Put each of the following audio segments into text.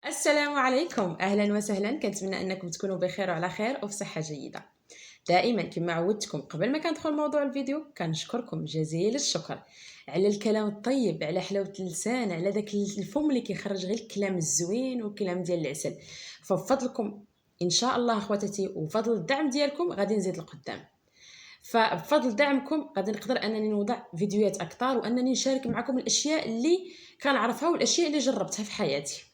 السلام عليكم، اهلا وسهلا. كنتمنى انكم تكونوا بخير وعلى خير وبصحه جيده. دائما كما عودتكم قبل ما كندخل موضوع الفيديو كنشكركم جزيل الشكر على الكلام الطيب، على حلاوه اللسان، على داك الفم اللي كيخرج غير الكلام الزوين والكلام ديال العسل. فبفضلكم ان شاء الله اخواتاتي وفضل الدعم ديالكم غادي نزيد لقدام. فبفضل دعمكم غادي نقدر انني نوضع فيديوهات اكثر وانني نشارك معكم الاشياء اللي كنعرفها والاشياء اللي جربتها في حياتي،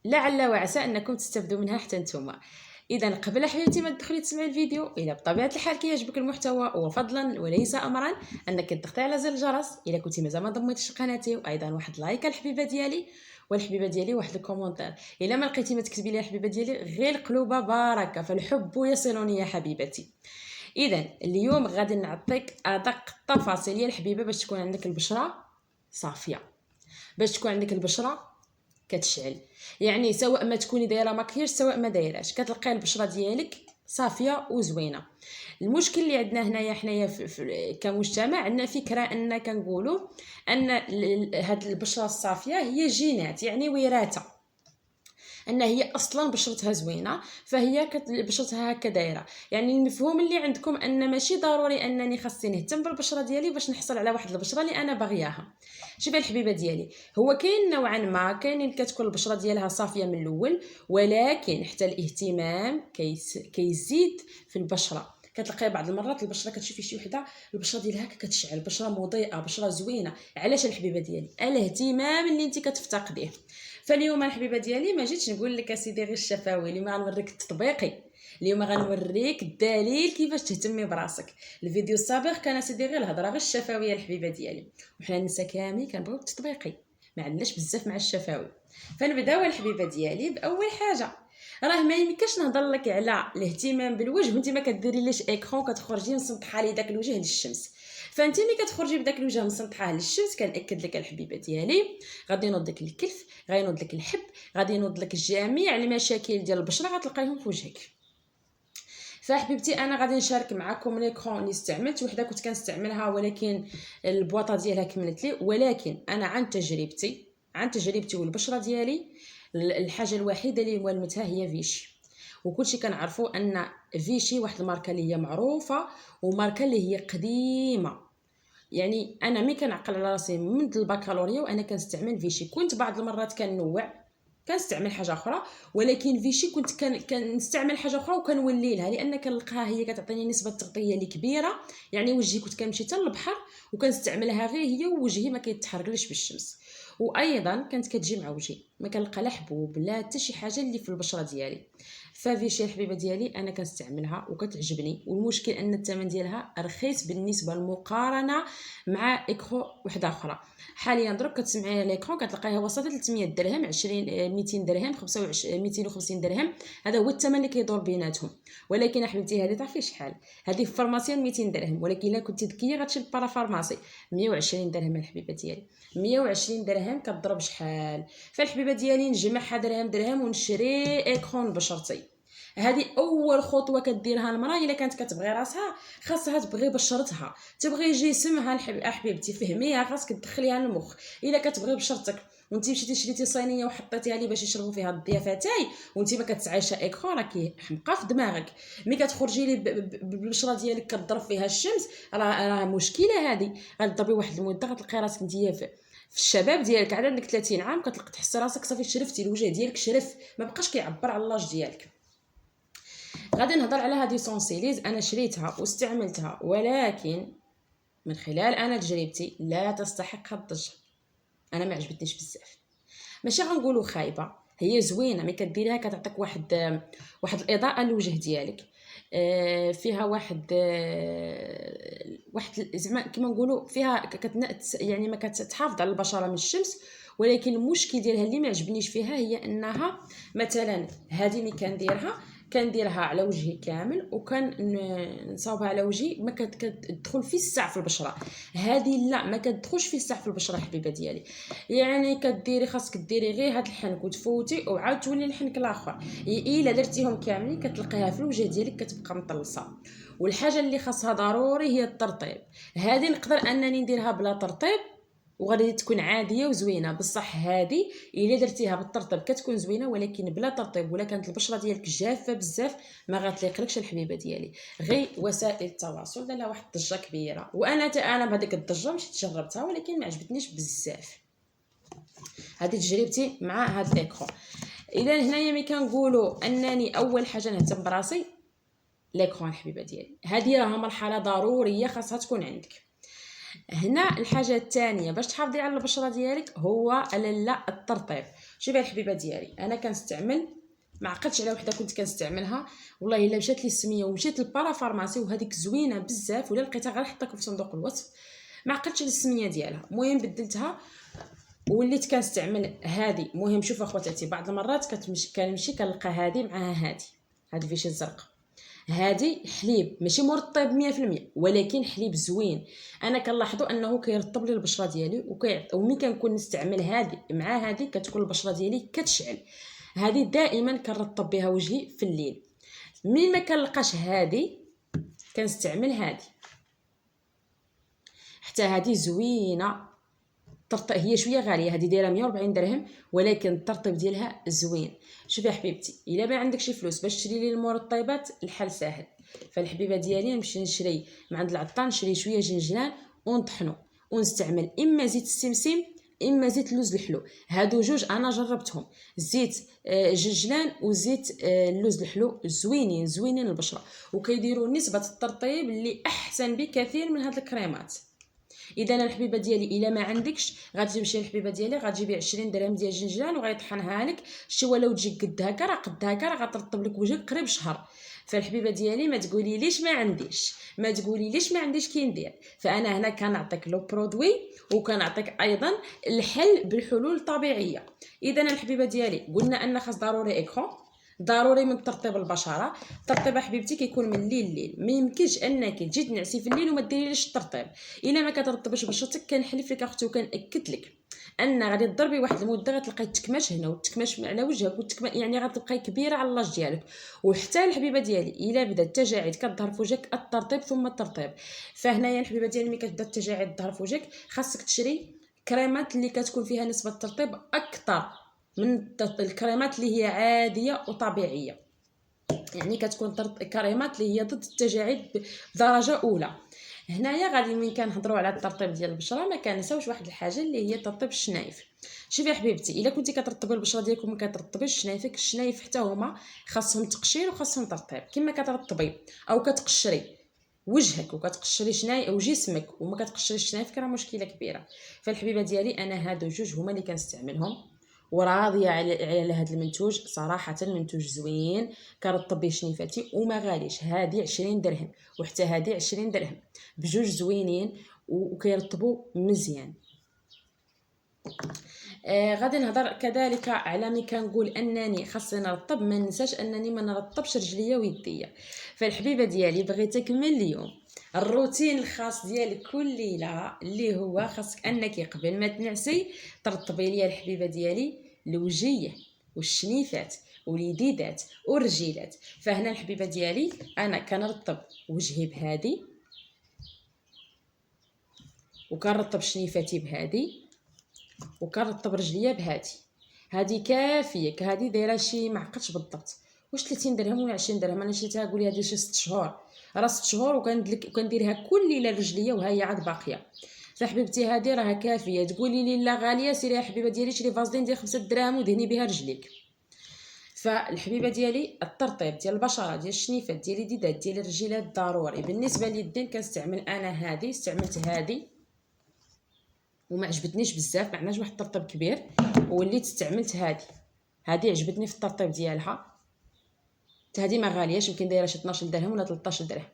لعل وعسى انكم تستفدوا منها حتى نتوما. اذا قبل حبيبتي ما تدخلي تسمعي الفيديو، الى بطبيعه الحال كيعجبك المحتوى وفضلا وليس امرا انك تضغطي على زر الجرس الى كنتي مازال ما ضميتيش قناتي، وايضا واحد لايك الحبيبه ديالي والحبيبه ديالي واحد الكومونتير. الا ما لقيتي ما تكتبي لي الحبيبه ديالي غير قلوبه بركه، فالحب يصلني يا حبيبتي. اذا اليوم غادي نعطيك ادق التفاصيل يا الحبيبه باش تكون عندك البشره صافيه، باش تكون عندك البشره كتشعل. يعني سواء ما تكوني دايره ماكياج سواء ما دايراش كتلقاي البشره ديالك صافيه وزوينه. المشكل اللي عندنا هنايا حنايا كمجتمع عندنا فكره ان كنقولوا ان هاد البشره الصافيه هي جينات، يعني وراثه، ان هي اصلا بشرتها زوينه فهي بشرتها هكا دايره. يعني المفهوم اللي عندكم ان ماشي ضروري انني خاصني نهتم بالبشره ديالي باش نحصل على واحد البشره اللي انا باغياها. شوفي الحبيبه ديالي، هو كاين نوعا ما كاينين كتكون البشره ديالها صافيه من الاول، ولكن حتى الاهتمام كيزيد في البشره. كتلقاي بعض المرات البشره كتشوفي شي وحده البشره ديالها كتشعل، بشره مضيئه، بشره زوينه. علاش الحبيبه ديالي؟ الاهتمام اللي انت كتفتقديه. فاليوم الحبيبه ديالي ما جيتش نقول لك اسيدي غير الشفاوي، اليوم غنوريك التطبيقي، اليوم غنوريك الدليل كيفاش تهتمي براسك. الفيديو السابق كان اسيدي غير الهضره غير الشفاويه الحبيبه ديالي، وحنا النساء كاملين كنبغيو التطبيقي، ما عندناش بزاف مع الشفاوي. فنبداو الحبيبه ديالي باول حاجه. راه ما يمكنش نهضر لك على الاهتمام بالوجه وانت ما كديري ليش ايكرون كتخرجي مسطحه لي داك الوجه للشمس. فانت ملي كتخرجي بداك الوجه مسطحه للشمس كنأكد لك الحبيبه ديالي غادي ينوض لك الكلف، غينوض لك الحب، غادي ينوض لك جميع المشاكل ديال البشره غتلقايهم في وجهك. فحبيبتي انا غادي نشارك معكم ليكرون اللي استعملت، وحده كنت كنستعملها ولكن البواطه ديالها كملت لي، ولكن انا عن تجربتي والبشره ديالي الحاجه الوحيده اللي مولمتها هي فيشي. وكلشي كنعرفوا ان فيشي واحد الماركه اللي هي معروفه وماركه اللي هي قديمه. يعني انا ملي كنعقل على راسي من البكالوريا وانا كنستعمل فيشي. كنت بعض المرات كنوع كنستعمل حاجه اخرى، ولكن فيشي كنت كنستعمل حاجه اخرى وكنولي لها لان كنلقاها هي كتعطيني نسبه تغطيه اللي كبيره. يعني وجهي كنت كنمشي حتى للبحر وكنستعملها غير هي ووجهي ما كيتحرقليش بالشمس. وايضا كانت كتجي مع وجهي، ما كنلقى لا حبوب لا حتى شي حاجه اللي في البشره ديالي. ففيشي الحبيبه ديالي انا كنستعملها وكتعجبني، والمشكل ان الثمن ديالها رخيص بالنسبه المقارنه مع اكرو وحده اخرى. حاليا دروك كتسمعي ليكرون كتلقايها وسط 300 درهم، 20 200 درهم، 25 250 درهم. هذا هو الثمن اللي كيدور بيناتهم. ولكن حبيبتي هذه تعرفي شحال؟ هذه في الفارماسيون 200 درهم، ولكن الا كنتي ذكيه غتمشي للبارا فارماسي 120 درهم الحبيبه ديالي. 120 درهم كتضرب شحال؟ فالحبيبه ديالي نجمعها درهم درهم ونشري اكرون بشرتي. هذه اول خطوه كديرها المراه الا كانت كتبغي راسها، خاصها تبغي بشرتها، تبغي جسمها. حبيبتي فهميها، خاصك تدخليها للمخ. الا كتبغي بشرتك وانت مشيتي شريتي صينيه وحطيتيها لي باش يشربوا فيها الضيافتاي وانت ما كتعايشه ايكرون، راكي حمقى في دماغك. ملي كتخرجي لي بالبشره ديالك كتضرب فيها الشمس، راه مشكله. هذه غتضربي واحد المده غتلقاي راسك انت في الشباب ديالك عاد عندك 30 عام كتلقى تحسي راسك صافي شرفتي، الوجه ديالك شرف، ما بقاش كيعبر على اللاج ديالك. غادي نهضر على هذه سونسيليز. انا شريتها واستعملتها، ولكن من خلال انا تجربتي لا تستحق الضجه. انا ما عجبتنيش بزاف، ماشي غنقولوا خايبه، هي زوينه ملي كديريها كتعطيك واحد الاضاءه للوجه ديالك. فيها واحد زعما كما نقولوا فيها يعني ما كتحافظ على البشره من الشمس. ولكن المشكل ديالها اللي ما عجبنيش فيها هي انها مثلا هذه اللي كنديرها على وجهي كامل نصاوبها على وجهي ما كتدخل في الساع في البشره. هذه لا، ما كتدخلش في الساع في البشره حبيبه ديالي. يعني خاصك ديري غير هاد الحنك وتفوتي وعاود تولي الحنك الاخر. الا درتيهم كاملين كتلقاها في الوجه ديالك كتبقى مطلصه. والحاجه اللي خاصها ضروري هي الترطيب. هذه نقدر انني نديرها بلا ترطيب وغادي تكون عاديه وزوينه. بصح هذه الا درتيها بالترطيب كتكون زوينه، ولكن بلا ترطيب ولا كانت البشره ديالك جافه بزاف ما غتليقلكش الحبيبه ديالي. غير وسائل التواصل لها واحد الضجه كبيره، انا بهذيك الضجه مشيت جربتها ولكن ما عجبتنيش بزاف. هذه تجربتي مع هذا الايكرون. اذا هنايا ملي كنقولوا انني اول حاجه نهتم براسي ليكرون الحبيبه ديالي، هذه راه مرحله ضروريه خاصها تكون عندك. هنا الحاجه الثانيه باش تحافظي على البشره ديالك هو لا الترطيب. شوفي الحبيبه ديالي، انا كنستعمل، ما عقلتش على وحده كنت كنستعملها والله الا مشات لي السميه ومشيت للبارا فارماسي وهذيك زوينه بزاف، ولا لقيتها غير حطاكم في صندوق الوصف ما عقلتش على السميه ديالها. المهم بدلتها وليت كنستعمل هذه. المهم شوفوا اخواتاتي، بعض المرات كنمشي كنلقى هذه معها هذه فيشي الزرق، هذه حليب ماشي مرطب 100% ولكن حليب زوين. انا كنلاحظوا انه كيرطب لي البشره ديالي وملي كنكون نستعمل هذه مع هذه كتكون البشره ديالي كتشعل. هذه دائما كنرطب بها وجهي في الليل. من ما كنلقاش هذه كنستعمل هذه، حتى هذه زوينه. هي شويه غاليه، هذه دايره 140 درهم ولكن الترطيب ديالها زوين. شوفي يا حبيبتي، الا ما عندكش فلوس باش تشري لي المرطبات الحل ساهل. فالحبيبه ديالي نمشي نشري من عند العطار، نشري شويه جنجلان ونطحنو ونستعمل اما زيت السمسم اما زيت اللوز الحلو. هادو جوج انا جربتهم، زيت جنجلان وزيت اللوز الحلو زوينين البشره وكيديروا نسبه الترطيب اللي احسن بكثير من هاد الكريمات. اذا الحبيبه ديالي الا ما عندكش غادي تمشي للحبيبه ديالي غتجيبي 20 درهم ديال الجنجلان وغيطحنها لك. شتي ولو تجي قد هكا راه قد هكا راه غترطب لك وجهك قريب شهر. فالحبيبه ديالي ما تقولي ليش ما عنديش، ما تقولي ليش ما عنديش كي ندير. فانا هنا كنعطيك لو برودوي وكنعطيك ايضا الحل بالحلول الطبيعيه. اذا الحبيبه ديالي قلنا ان خاص ضروري ايكرون، ضروري من ترطيب البشره. الترطيب حبيبتي كيكون من الليل لليل، ما يمكنش انك تجي تنعسي في الليل وما ديريليش الترطيب. الا ما كترطبش بشرتك كنحلف لك اختي وكنأكد لك ان غادي تضربي واحد المده غتلقاي التكماش هنا والتكماش على وجهك يعني غتبقاي كبيره على اللاج ديالك. وحتى الحبيبه ديالي الا بدات التجاعيد كتظهر في وجهك الترطيب ثم الترطيب. فهنايا الحبيبه ديالي ملي كتبدا التجاعيد تظهر في وجهك خاصك تشري كريمات اللي كتكون فيها نسبه ترطيب اكثر من الكريمات اللي هي عاديه وطبيعيه. يعني كتكون كريمات اللي هي ضد التجاعيد بدرجه اولى. هنايا غادي ملي كنهضروا على الترطيب ديال البشره ما كنساوش واحد الحاجه اللي هي ترطيب الشنايف. شوفي يا حبيبتي، الا كنتي كترطبي البشره ديالك وما كترطبيش شنايفك، الشنايف حتى هما خاصهم تقشير وخاصهم ترطيب. كما كترطبي او كتقشري وجهك وكتقشري شناي او جسمك وما كتقشريش شنايفك راه مشكله كبيره. فالحبيبه ديالي انا هادو جوج هما اللي كنستعملهم وراضيه على هذا المنتوج. صراحه منتوج زوين كرطب بيه شنيفتي وما غاليش. هذه 20 درهم وحتى هذه 20 درهم، بجوج زوينين وكيرطبوا مزيان. غادي نهضر كذلك على ملي كنقول انني خاصني نرطب، ما ننساش انني ما نرطبش رجليا ويديا. فالحبيبه ديالي بغيتك من اليوم الروتين الخاص ديالك كل ليله اللي هو خاصك انك قبل ما تنعسي ترطبي لي الحبيبه ديالي الوجيه والشنيفات واليديدات والرجيلات. فهنا الحبيبه ديالي انا كنرطب وجهي بهذه وكنرطب شنيفاتي بهذه وكنرطب رجليا بهذه. هذه كافيه، هذه دايره شي ما عقلتش بالضبط واش 30 درهم ولا 20 درهم. انا شريتها قولي هذه شي 6 شهور، راه 6 شهور وكنديرها كل ليله رجليا وها هي عاد باقيه. فحبيبتي هذه راه كافيه. تقولي لي لا غاليه، سيري يا حبيبه ديالي شري فازلين ديال 5 دراهم ودهني بها رجليك. فالحبيبه ديالي الترطيب ديال البشره ديال الشنيفات ديال اليدات ديال الرجيلات ضروري. بالنسبه لليدين كنستعمل انا هذه، استعملت هذه وما عجبتنيش بزاف، ما عندناش واحد الترطيب كبير وليت استعملت هذه عجبتني في الترطيب ديالها. هذه ما غالياش، يمكن دايره شي 12 درهم ولا 13 درهم.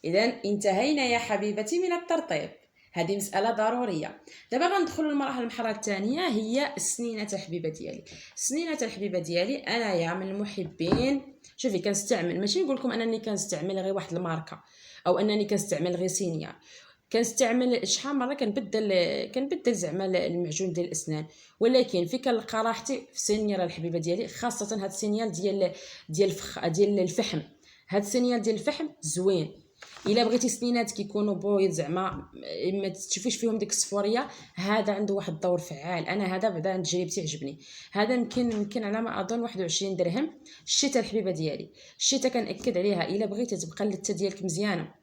اذا انتهينا يا حبيبتي من الترطيب، هذه مساله ضروريه. دابا غندخلوا المرحله الثانيه هي السنينات الحبيبه ديالي. السنينات الحبيبه ديالي انايا من المحبين، شوفي كنستعمل، ماشي نقول لكم انني كنستعمل غير واحد الماركه او انني كنستعمل غير سينيال. كنستعمل شحال مره كنبدل زعما المعجون ديال الاسنان، ولكن فين كنلقى راحتي في سينيال الحبيبه ديالي، خاصه هاد السينيال ديال الفحم. هاد السينيال ديال الفحم زوين الا بغيتي سنينات كيكونوا بويض زعما ما تشوفيش فيهم ديك الصفوريه، هذا عنده واحد الدور فعال. انا هذا بعدا عند تجربتي عجبني. هذا يمكن على ما اظن 21 درهم. الشتاء الحبيبه ديالي، الشتاء كنأكد عليها الا بغيتي تبقى اللثه ديالك مزيانه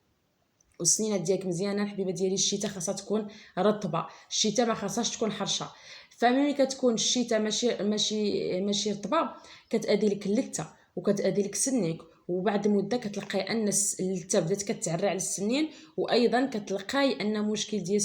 والسنينات ديالك مزيانه الحبيبه ديالي، الشتاء خاصها تكون رطبه، الشتاء ما خاصهاش تكون حرشه. فملي كتكون الشتاء ماشي رطبه كتادي لك اللثه وكتادي لك سنيك، وبعد مده كتلقاي ان اللثه بدات كتعرى على السنين، وايضا كتلقاي ان مشكل ديال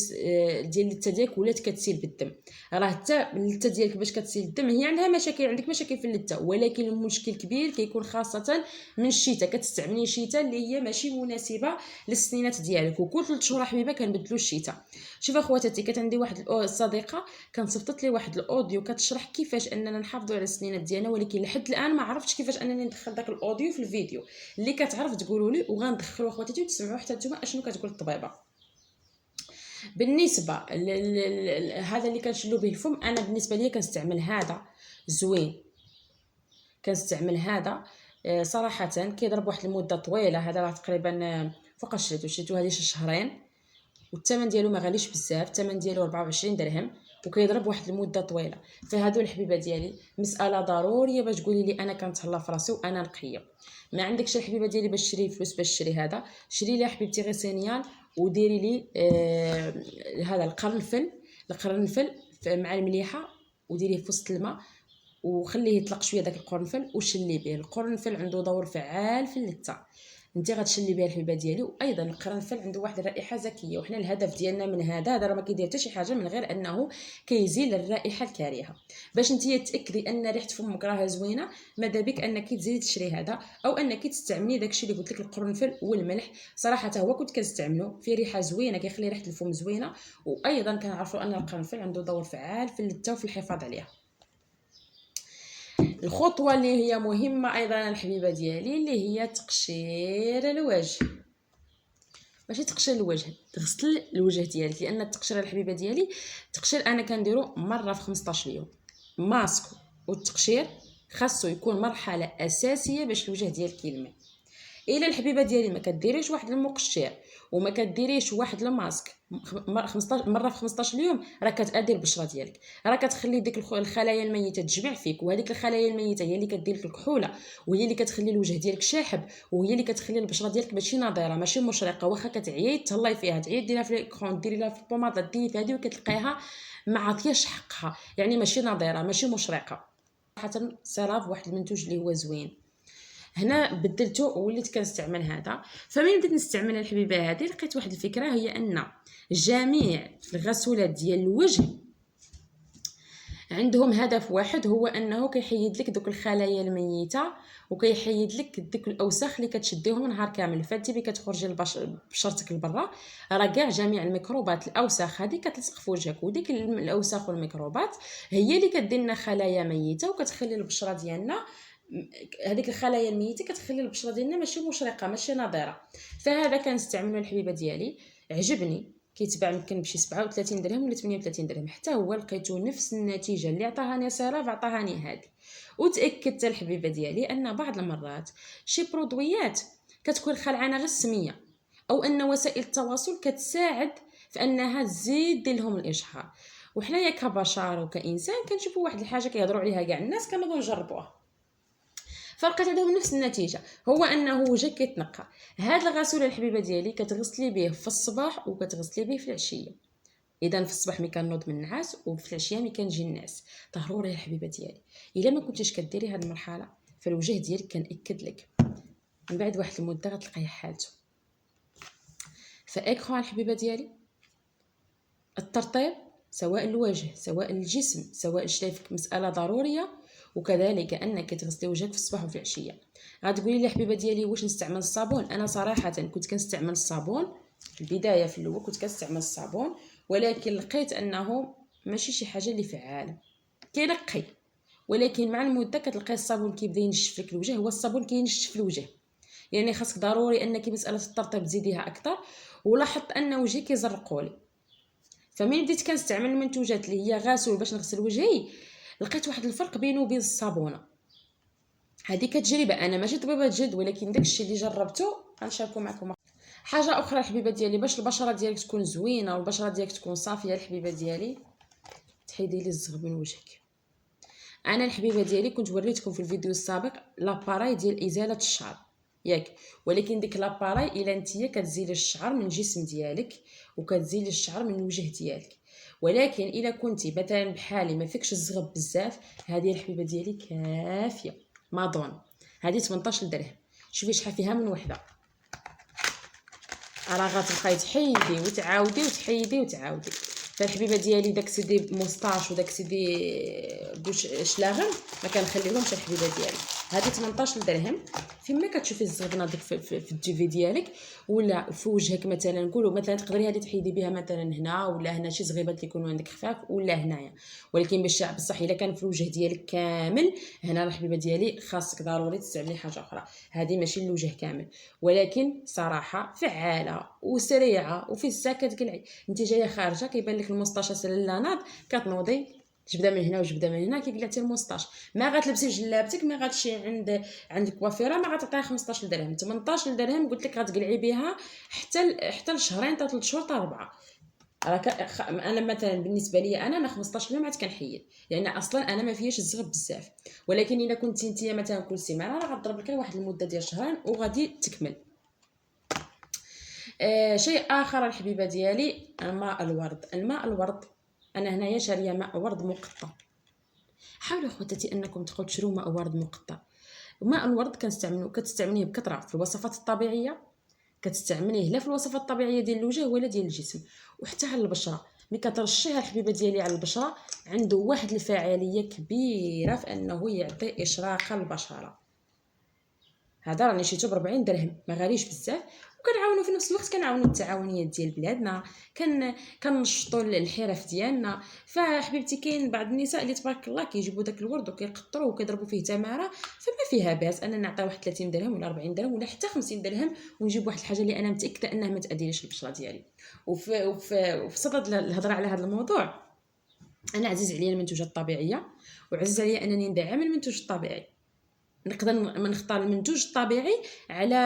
اللثه ديالك ولات كتسيل بالدم. راه حتى اللثه ديالك باش كتسيل الدم هي عندها مشاكل، عندك مشاكل في اللثه، ولكن المشكل كبير كيكون خاصه من الشتاء، كتستعملي شتاء اللي هي ماشي مناسبه للسنينات ديالك. وكل 3 شهور حبيبه كنبدلوا الشتاء. شوف اخواتاتي، كانت عندي واحد الصديقه كانت صيفطت لي واحد الاوديو كتشرح كيفاش اننا نحافظوا على السنينات ديالنا، ولكن لحد الان ما عرفتش كيفاش انني ندخل داك الاوديو في الفيديو. اللي كتعرف تقولوا لي وغندخلوا اخواتاتي وتسمعوا حتى نتوما اشنو كتقول الطبيبه. بالنسبه هذا اللي كنشلو به الفم، انا بالنسبه لي كنستعمل هذا زوين، كنستعمل هذا صراحه كيضرب واحد المده طويله. هذا راه تقريبا فوق شريتو هذه شي شهرين، والثمن ديالو ما غاليش بزاف، الثمن ديالو 24 درهم وكيضرب واحد المده طويله. فهادو الحبيبه ديالي مساله ضروريه باش تقولي لي انا كنتهلا في راسي وانا نقيه. ما عندكش الحبيبه ديالي باش تشري فلوس باش تشري هذا، شري لي حبيبتي غير سينيال وديري لي هذا القرنفل مع المليحه وديريه في وسط الماء وخليه يطلق شويه داك القرنفل وشلي به. القرنفل عنده دور فعال في اللثه، انت غتشلي بها الحبيبه ديالي. وايضا القرنفل عنده واحد الرائحه زكيه، وحنا الهدف ديالنا من هذا راه ما كيدير حتى شي حاجه من غير انه كيزيل الرائحه الكريهه. باش انت تاكدي ان ريحه فمك راها زوينه، ماذا بك انك تزيدي تشري هذا او انك تستعملي داكشي اللي قلت لك، القرنفل والملح. صراحه هو كنت كنستعمله في ريحه زوينه، كيخلي ريحه الفم زوينه، وايضا كنعرفوا ان القرنفل عنده دور فعال في اللثه وفي الحفاظ عليها. الخطوه اللي هي مهمه ايضا الحبيبه ديالي اللي هي تقشير الوجه. ماشي تقشير الوجه، تغسل الوجه ديالك، لان التقشير الحبيبه ديالي التقشير انا كنديرو مره في 15 يوم. ماسك والتقشير خاصو يكون مرحله اساسيه باش الوجه ديالك يلمع. الا الحبيبه ديالي ما كديريش واحد المقشر وما كديريش واحد الماسك 15 مره في 15 يوم، راه كتاذي البشره ديالك، راه كتخلي ديك الخلايا الميته تجمع فيك، وهذيك الخلايا الميته هي اللي كدير لك الكحوله، وهي اللي كتخلي الوجه ديالك شاحب، وهي اللي كتخلي البشره ديالك ماشي ناضره ماشي مشرقه. واخا كتعيي تهلاي فيها، تعيي ديرها في ليكرون، ديري لها في البوماده، ديري في هذه وكتلقايها ما عطياش حقها، يعني ماشي ناضره ماشي مشرقه. صراحه سيراف واحد المنتوج اللي هو زوين. هنا بدلته ووليت كنستعمل هذا. فمن بديت نستعمل الحبيبه هذه لقيت واحد الفكره، هي ان جميع الغسولات ديال الوجه عندهم هدف واحد، هو انه كيحيد لك دوك الخلايا الميته وكيحيد لك ديك الاوساخ اللي كتشديهم نهار كامل. فانت ملي كتخرجي بشرتك لبرا راه كاع جميع الميكروبات الاوساخ هذه كتلصق في وجهك، وديك الاوساخ والميكروبات هي اللي كدير لنا خلايا ميته وكتخلي البشره ديالنا، هذيك الخلايا الميته كتخلي البشره ديالنا ماشي مشرقه ماشي ناضره. فهذا كنستعملو الحبيبه ديالي، عجبني، كيتباع يمكن بشي 37 درهم ولا 38 درهم، حتى هو لقيتو نفس النتيجه اللي عطاهاني سيراف عطاهاني هذه. وتاكدت الحبيبه ديالي ان بعض المرات شي برودويات كتكون خلعانه غير السميه، او ان وسائل التواصل كتساعد في انها تزيد دير لهم الاشهار، وحنايا كبشر وكانسان كنشوفوا واحد الحاجه كيهضروا عليها كاع الناس كنبغيو نجربوها. فلقيت عندهم نفس النتيجه، هو انه وجهك كيتنقى. هاد الغسول الحبيبه ديالي كتغسلي به في الصباح وكتغسلي به في العشيه. اذا في الصباح ملي كنوض من النعاس وفي العشيه ملي كنجي الناس. ضروري الحبيبه ديالي الا ما كنتيش كديري هاد المرحله فالوجه ديالك كنأكد لك من بعد واحد المده غتلقايه حالته. فاكخوا الحبيبه ديالي الترطيب سواء الوجه سواء الجسم سواء شفايفك مساله ضروريه، وكذلك انك تغسلي وجهك في الصباح وفي العشيه. غتقولي لي حبيبه ديالي واش نستعمل الصابون؟ انا صراحه كنت كنستعمل الصابون في البدايه، في الاول كنت كنستعمل الصابون، ولكن لقيت انه ماشي شي حاجه اللي فعاله، كينقي، ولكن مع المده كتلقاي الصابون كيبدا ينشف لك الوجه. هو الصابون كينشف الوجه، يعني خاصك ضروري انك مساله الترطيب تزيديها اكثر. ولاحظت ان وجهي كيزرقولي، فمن بديت كنستعمل المنتوجات اللي هي غاسول باش نغسل وجهي لقيت واحد الفرق بينه وبين الصابونه. هذه كتجربه، انا ماشي طبيبه جد، ولكن داكشي اللي جربته غنشاركو معكم. حاجه اخرى الحبيبه ديالي، باش البشره ديالك تكون زوينه والبشره ديالك تكون صافيه الحبيبه ديالي، تحيدي لي الزغب من وجهك. انا الحبيبه ديالي كنت وريتكم في الفيديو السابق لاباراي ديال ازاله الشعر ياك، ولكن ديك لاباراي الا نتيا كتزيل الشعر من الجسم ديالك وكتزيل الشعر من الوجه ديالك، ولكن الا كنتي مثلا بحالي ما فيكش الزغب بزاف، هذه الحبيبه ديالي كافيه. مادون هذه 18 درهم، شوفي شحال فيها من وحده، راه غتبقاي تحيدي وتعاودي وتحيدي وتعاودي. فالحبيبه ديالي داك سيدي موسطاش وداك سيدي بوش شلاغم ما كنخليهمش الحبيبه ديالي. هذه 18 درهم. فيما كتشوفي الزغبنه ديك في الديفي ديالك ولا في وجهك، مثلا نقولوا مثلا تقدري هذه تحيدي بها مثلا هنا ولا هنا شي زغيبات اللي يكونوا عندك خفاف ولا هنايا، ولكن باش بصح الا كان في الوجه ديالك كامل هنا الحبيبه ديالي خاصك ضروري تستعملي حاجه اخرى. هذه ماشي الوجه كامل، ولكن صراحه فعاله وسريعه وفي الساعه كتقلعي. انت جايه خارجه كيبان لك المسطاشه سلا ناض، كتنوضي جبده من هنا وجبده من هنا كيقلعتي المسطاش، ما غتلبسي جلابتك، ما غتمشي عند الكوافيره ما غتعطيها 15 درهم 18 درهم قلت لك غتقلعي بها حتى لشهرين حتى 3 شهور حتى 4. انا مثلا بالنسبه لي انا 15 يوم عاد كنحيد، لان اصلا انا ما فياش الزغب بزاف، ولكن الا كنتي نتيا مثلا كل سيمانه راه غضرب لك واحد المده ديال شهرين وغادي تكمل. شيء اخر الحبيبه ديالي، الماء الورد. انا هنايا شاريه ماء ورد مقطع، حاولوا خواتاتي انكم تدخلوا تشروا ماء ورد مقطع. ماء الورد كتستعمليه بكثره في الوصفات الطبيعيه، كتستعمليه لا في الوصفات الطبيعيه ديال الوجه ولا ديال الجسم، وحتى على البشره. ملي كترشيها الحبيبه ديالي على البشره عنده واحد الفاعليه كبيره في انه يعطي اشراقه للبشره. هذا راني شيتو ب 40 درهم، ما غاليش بزاف، وكنعاونوا في نفس الوقت كنعاونوا التعاونيات ديال بلادنا، كنشطوا الحرف ديالنا. فحبيبتي كاين بعض النساء اللي تبارك الله كيجيبوا داك الورد وكيقطروه وكيضربوا فيه تماره، فما فيها باس اننا نعطيو واحد 30 درهم ولا 40 درهم ولا حتى 50 درهم ونجيب واحد الحاجه اللي انا متاكده انها ما تاذينيش البشره ديالي. وفي صدد الهضره على هذا الموضوع، انا عزيز عليا المنتوجات الطبيعيه وعزيز عليا انني ندعم المنتوج الطبيعي. نقدر نختار المنتوج الطبيعي على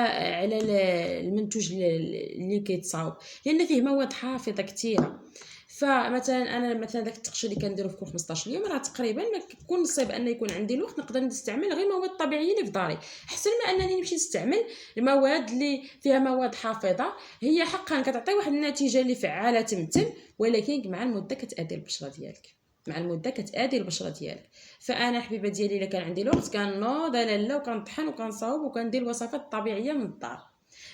المنتوج اللي كيتصاوب، لان فيه مواد حافظه كثيره. فمثلا انا مثلا داك التقشير اللي كنديرو في كل 15 يوم راه تقريبا ما كيكون نصيب ان يكون عندي الوقت نقدر نستعمل غير مواد طبيعيه اللي في داري، احسن ما انني نمشي نستعمل المواد اللي فيها مواد حافظه. هي حقا كتعطي واحد النتيجه اللي فعاله تمتم، ولكن مع المده كتاذي البشره ديالك، مع المده كتاذي البشره ديالك. فانا حبيبه ديالي الا كان عندي الوقت كنوض انا لا وكنطحن وكنصاوب وكندير الوصفات الطبيعيه من الدار.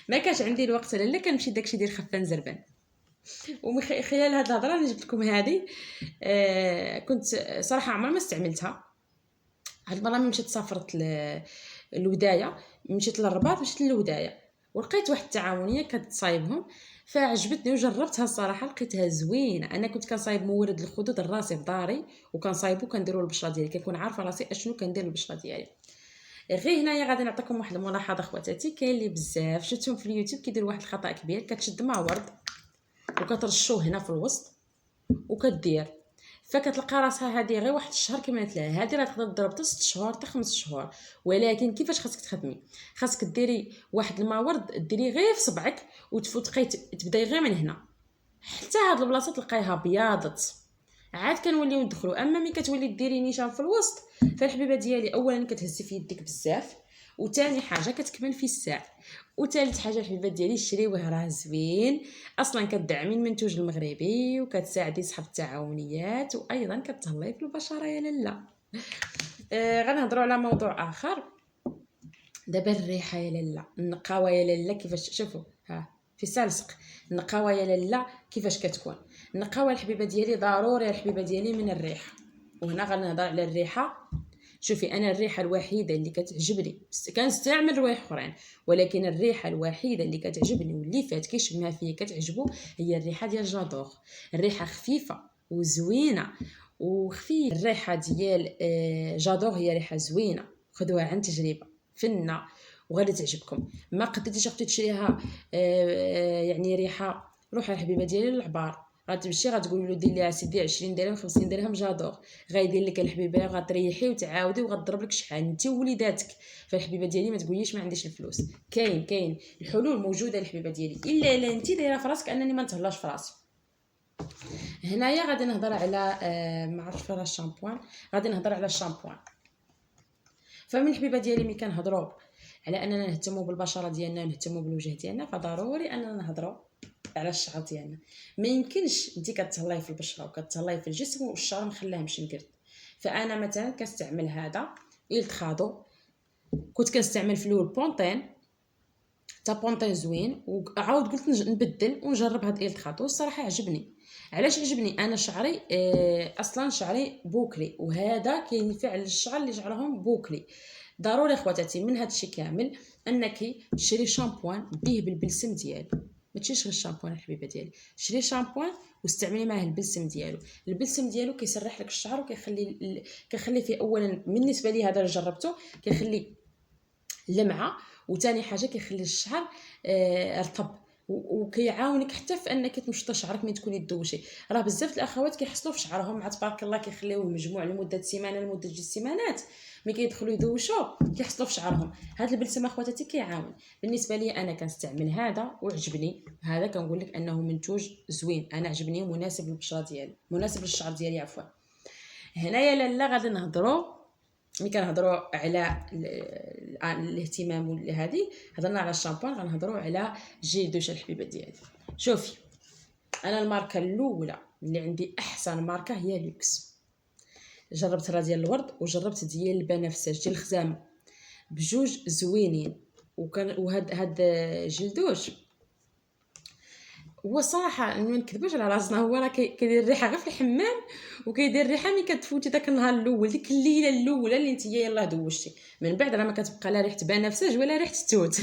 ما كانش عندي الوقت لا كنمشي داكشي ديال خفان زربان. وخلال هاد الهضره اللي جبت لكم هذه كنت صراحه عمري ما استعملتها. هاد المره ملي مشيت سافرت للودايه، مشيت للرباط مشيت للودايه ولقيت واحد التعاونيه كتصايبهم، فعجبتني وجربتها الصراحه لقيتها زوينه. انا كنت كنصايب مورد الخدود الراسي في داري وكنصايبو كنديرو للبشره ديالي، كنكون عارفه راسي اشنو كندير للبشره ديالي. غير هنايا غادي نعطيكم واحد الملاحظه خواتاتي، كاين اللي بزاف شفتهم في اليوتيوب كيديروا واحد الخطا كبير، كتشد مع ورد وكترشوه هنا في الوسط وكدير، فكتلقى راسها هذه غير واحد الشهر كما قلت لها. هذه راه تقدر تضرب حتى 6 شهور حتى 5 شهور، ولكن كيفاش خاصك تخدمي؟ خاصك ديري واحد الماورد ديري غير في صبعك وتفوتقي تبداي غير من هنا حتى هاد البلاصه تلقايها بياضت، عاد كنوليو ندخلوا. اما ملي كتولي ديري نيشان في الوسط، فالحبيبه ديالي اولا كتهزي في يديك بزاف، وثاني حاجه كتكمل في الساعه، وثالث حاجه الحبيبات ديالي شريوه راه زوين، اصلا كتدعمي المنتوج المغربي وكتساعدي صحاب التعاونيات وايضا كتهلاي في البشره يا لاله. غنهضروا على موضوع اخر دابا، الريحه يا لاله، النقاوه يا لاله. كيفاش شوفوا ها في سالسق النقاوه يا لاله كيفاش كتكون النقاوه الحبيبه ديالي؟ ضروري الحبيبه ديالي من الريحه. وهنا غنهضر على الريحه. شوفي انا الريحه الوحيده اللي كتعجبني، كنستعمل روايح اخرين، ولكن الريحه الوحيده اللي كتعجبني واللي فات كيشمها فيا كتعجبو هي الريحه ديال جادور. الريحه خفيفه وزوينه وخفيف. الريحه ديال جادور هي ريحه زوينه، خذوها عن تجربه فنه وغادي تعجبكم. ما قدرتيش اختي تشريها يعني ريحه، روحي الحبيبه ديالي للعبار غتمشي غتقول له دير لي سيدي 20 درهم 50 درهم جادور، غيدير لك الحبيبه، وغتريحي وتعاودي وغضرب لك شحال انت ووليداتك. فالحبيبه ديالي ما تقوليش ما عنديش الفلوس، كاين الحلول موجوده الحبيبه ديالي، الا انت دايره في راسك انني ما نتهلاش في راسي. هنايا غادي نهضر على ما عرفتش فين الشامبوان، غادي نهضر على الشامبوان. فمن الحبيبه ديالي ملي كنهضروا على اننا نهتموا بالبشره ديالنا ونهتموا بالوجه ديالنا، فضروري اننا نهضروا على الشعر ديالنا. ما يمكنش انت كتهلاي في البشره وكتهلاي في الجسم والشعر مخلاه مشنكرت. فانا مثلا كنستعمل هذا التخادو، كنت كنستعمل في الاول بونطين، تا بونطين زوين، وعاود قلت نبدل ونجرب هذا التخادو. الصراحه عجبني. علاش عجبني؟ انا شعري اصلا شعري بوكلي، وهذا كينفع للشعر اللي شعرهم بوكلي. ضروري خواتاتي من هذا الشيء كامل انك تشري شامبوان به بالبلسم ديالو. ما تشريش غير الشامبوان الحبيبه ديالي، شري شامبوان واستعملي معاه البلسم ديالو. البلسم ديالو كيسرح لك الشعر كيخلي فيه اولا بالنسبه لي هذا اللي جربته كيخلي لمعه، وثاني حاجه كيخلي الشعر رطب، وكيعاونك حتى في انك تمشط شعرك ملي تكوني دوشي. راه بزاف الاخوات كيحصلوا في شعرهم مع تبارك الله كيخليوه مجموع لمده سيمانه لمده 2 سيمانات، ملي كيدخلوا يدوشوا كيحصلوا في شعرهم. هذا البلسم اخواتاتي كيعاون. بالنسبه لي انا كنستعمل هذا وعجبني. هذا كنقول لك انه منتوج زوين، انا عجبني ومناسب للبشره ديالي، مناسب للشعر ديالي عفوا. هنايا لالا غادي نهضروا ملي كنهضروا على الاهتمام هذه، هضرنا على الشامبوان، غنهضروا على جيل دوش الحبيبه ديالي. شوفي انا الماركه الاولى اللي عندي احسن ماركه هي لوكس. جربت راه ديال الورد وجربت ديال البنفسج ديال الخزامه، بجوج زوينين. وهاد جيل دوش هو صراحه ما نكذبوش على راسنا، هو راه كيدير الريحه غير في الحمام، وكيدير الريحه ملي كتفوتي داك النهار الاول، ديك الليله الاولى اللي انت يلاه دوشتي، من بعد راه ما كتبقى لا ريحه بنفسج ولا ريحه التوت.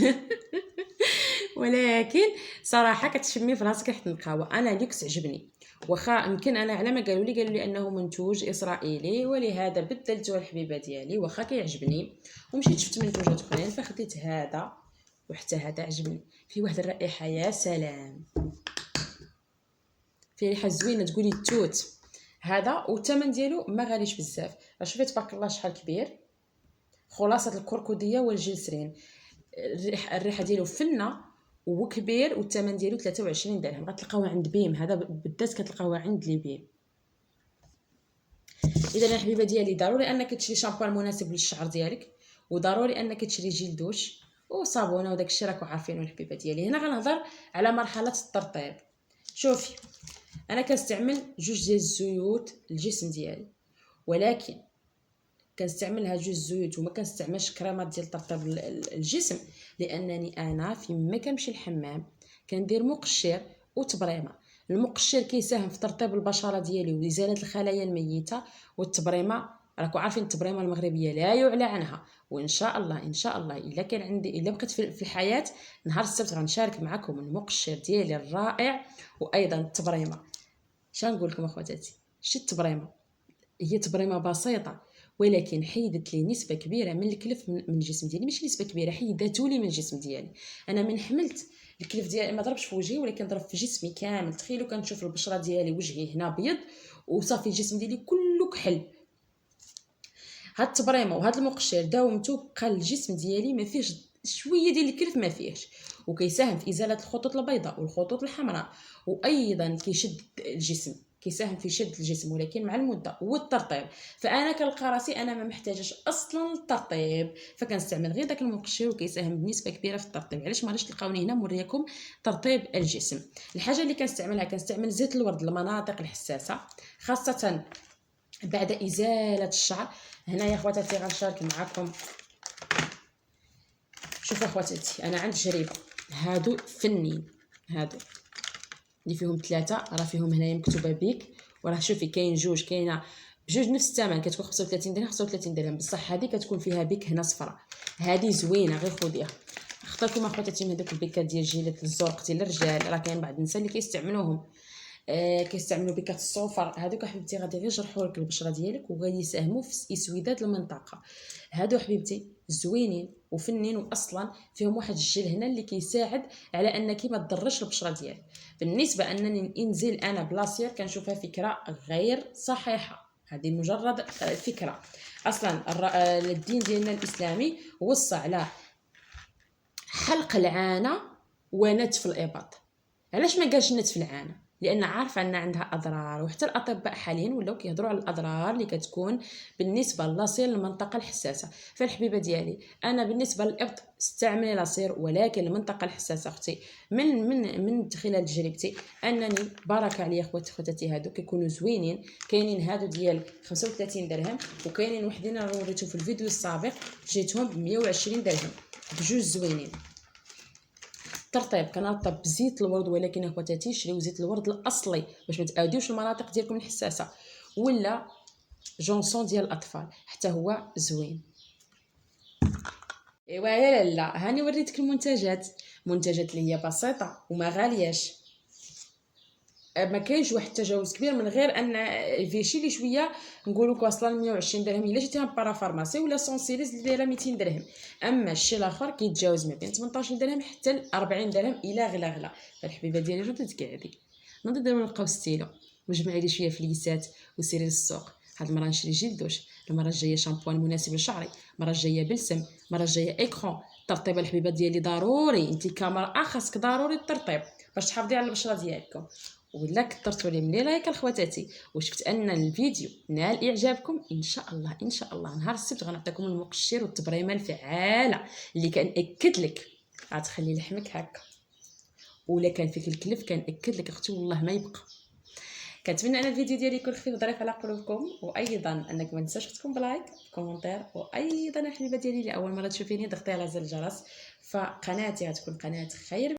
ولكن صراحه كتشمي في راسك ريحه النقاوه. انا لوكس عجبني، واخا يمكن انا على ما قالوا لي انه منتوج اسرائيلي، ولهذا بدلته الحبيبه ديالي واخا كيعجبني، ومشيت شفت منتوجات اخرين فخديت هذا. وحتى هذا عجبني، فيه واحد الرائحه يا سلام، فيه ريحه زوينه تقولي التوت. هذا والثمن ديالو ما غاليش بزاف. شوفي تبارك الله شحال كبير، خلاصه الكركوديه والجلسرين. الريحه ديالو فنه وكبير، والثمن ديالو 23 درهم. غتلقاوه عند بيم، هذا بالذات كتلقاوه عند لي بيم. اذا الحبيبه ديالي ضروري انك تشري شامبوان مناسب للشعر ديالك، وضروري انك تشري جيل دوش وصابونه وداك الشيء راكم عارفينه الحبيبه ديالي. هنا غنهضر على مرحله الترطيب. شوفي انا كنستعمل جوج ديال الزيوت للجسم ديالي، ولكن كنستعملها جوج زيوت وما كنستعملش كريمات ديال ترطيب الجسم، لانني انا فيما كنمشي الحمام كندير مقشر وتبريمه. المقشر كيساهم في ترطيب البشره ديالي وازاله الخلايا الميته، والتبريمه راكم عارفين التبريمه المغربيه لا يعلى عنها. وان شاء الله ان شاء الله الا كان عندي الا بقيت في الحياه نهار السبت غنشارك معكم المقشر ديالي الرائع وايضا التبريمه. شنقول لكم اخواتاتي، شي التبريمه هي تبريمه بسيطه، ولكن حيدت لي نسبه كبيره من الكلف من الجسم ديالي. ماشي نسبه كبيره، حيداتو لي من الجسم ديالي. انا من حملت الكلف ديالي ما ضربش في وجهي ولكن ضرب في جسمي كامل. تخيلوا كنشوف البشره ديالي وجهي هنا ابيض وصافي الجسم ديالي كله كحل. هاد التبريمه وهاد المقشر داومتو بقى الجسم ديالي ما فيهش شويه ديال الكلف، ما فيهش، وكيساهم في ازاله الخطوط البيضاء والخطوط الحمراء، وايضا كيشد الجسم، كيساهم في شد الجسم ولكن مع المده والترطيب. فانا كنلقى راسي انا ما محتاجاش اصلا الترطيب، فكنستعمل غير داك المقشر وكيساهم بنسبه كبيره في الترطيب. علاش ما تلقاوني هنا موريكم ترطيب الجسم. الحاجه اللي كنستعملها كنستعمل زيت الورد للمناطق الحساسه، خاصه بعد ازاله الشعر. هنايا اخواتاتي غنشارك معكم. شوفوا اخواتاتي انا عندي تجربه، هادو فنين، هادو اللي فيهم 3 راه فيهم هنايا مكتوبه بيك، وراه شوفي كاين جوج، كاينه بجوج نفس الثمن كتكون 35 درهم 35 درهم، بصح هذه كتكون فيها بيك هنا صفراء. هذه زوينه غير خذيها. اختاركم اخواتاتي من هذوك البيكات ديال جيلات الزرق ديال الرجال، راه كاين بعض النساء اللي كيستعملوهم. كيستعملوا بيكات الصوفر. هادوك حبيبتي غادي غير يجرحوا لك البشره ديالك وغادي يساهموا في اسوداد المنطقه. هادو حبيبتي زوينين وفنين، واصلا فيهم واحد الجل هنا اللي كيساعد على انك ما تضرش البشره ديالك. بالنسبه انني انزل انا بلاصير كنشوفها فكره غير صحيحه، هذه مجرد فكره. اصلا الدين ديالنا الاسلامي وصى على حلق العانه ونتف الابط. علاش ما قالش نتف العانه؟ لان عارف ان عندها اضرار، وحتى الاطباء حاليا ولاو كيهضروا على الاضرار اللي كتكون بالنسبه للاصير للمنطقه الحساسه. فالحبيبه ديالي انا بالنسبه للابط استعملي لاصير، ولكن المنطقه الحساسه اختي من خلال تجربتي انني بارك عليا خواتاتي هادو كيكونوا زوينين. كاينين هادو ديال 35 درهم، وكاينين وحدين انا وريتو في الفيديو السابق جيتهم ب 120 درهم، بجوج زوينين. الترطيب كنرطب بزيت الورد، ولكن اخواتاتي شريو زيت الورد الاصلي باش ما تاذيوش المناطق ديالكم الحساسه، ولا جونسون ديال الاطفال حتى هو زوين. ايوا يا لا هاني وريتك المنتجات اللي هي بسيطه وما غالياش. ما كاينش واحد التجاوز كبير من غير ان فيشي لي شويه نقولوا واصله ل 120 درهم الا جيتيها بارا فارماسي، ولا سونسيليز اللي دايره 200 درهم. اما الشيء الاخر كيتجاوز ما بين 18 درهم حتى ل 40 درهم الى غلا. فالحبيبه ديالي ردي تقعدي نوضي دابا نلقاو ستيلو وجمعي لي شويه فليسات وسيري للسوق. هاد المره نشري جيل دوش، المره الجايه شامبوان مناسب لشعري، المره الجايه بلسم، المره الجايه ايكرون. الترطيب الحبيبه ديالي ضروري، انت كامراه خاصك ضروري الترطيب باش تحافظي على البشره ديالكم. ولا كثرتوا لي من لايك الخواتاتي وشفت ان الفيديو نال اعجابكم، ان شاء الله نهار السبت غنعطيكم المقشر والتبريمه الفعاله اللي كنأكد لك غتخلي لحمك هكا، ولا كان فيك الكلف كنأكد لك اختي والله ما يبقى. كنتمنى ان الفيديو ديالي يكون خفيف ظريف على قلوبكم، وايضا انك ما تنساش تكون بلايك كومونتير. وايضا الحبيبه ديالي لاول مره تشوفيني ضغطي على زر الجرس، فقناتي غتكون قناه خير